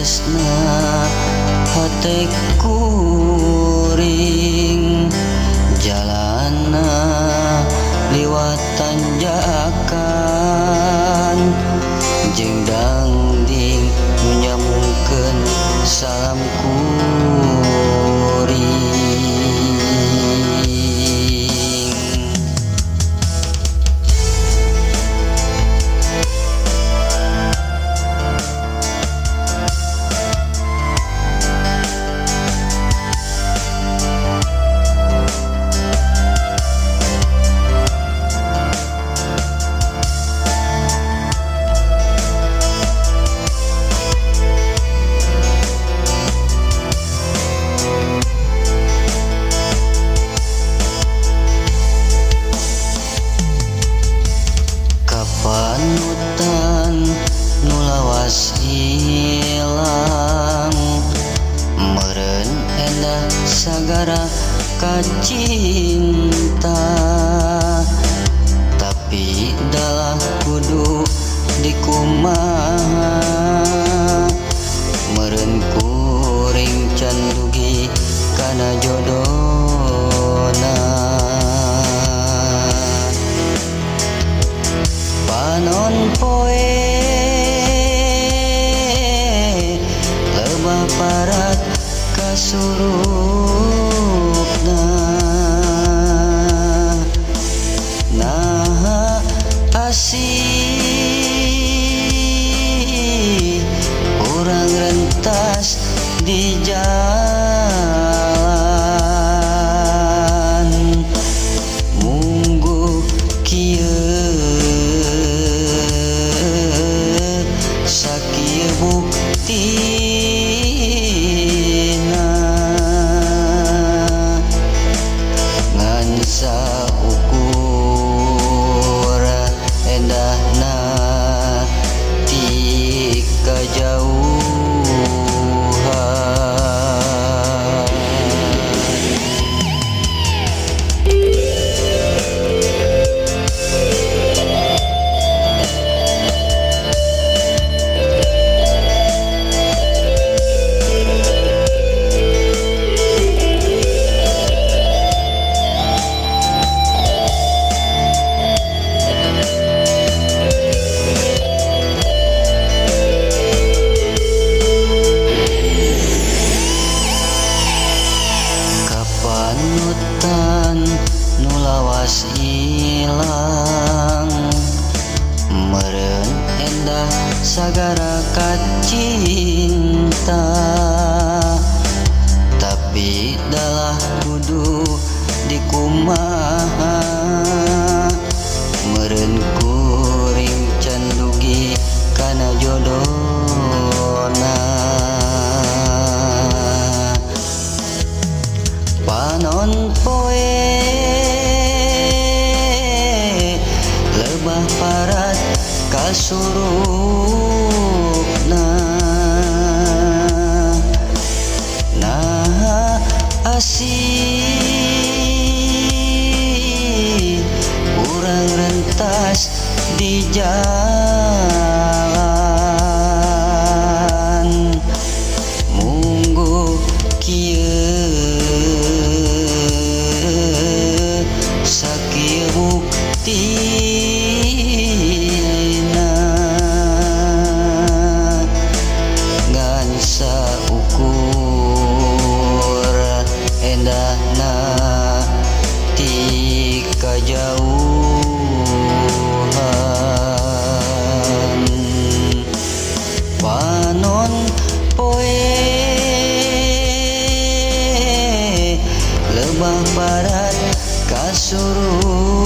tresna hate kuring jalana liwat tanjakan jeung dangding nu nyamungkeun salam kuring. Panutan nu lawas ilang meureun endah sagara kacinta tapi dalah kudu dikumaha meureun kuring can dugi kana jodona. Panon poe lebah parat kasurupna naha asih urang rentas di jalan munggu kieu sakieu buktina ngan saukur endahna ti kajauhan. Panutan nu lawas ilang meureun endah sagara kacinta tapi dalah kudu dikumaha meureun kuring can dugi kana jodona. Panon poe lebah parat kasurupna naha asih urang rentas di jalan munggu kieu sakieu buktina ngan saukur endahna ti kajauhan. Panon poe lebah parat kasurupna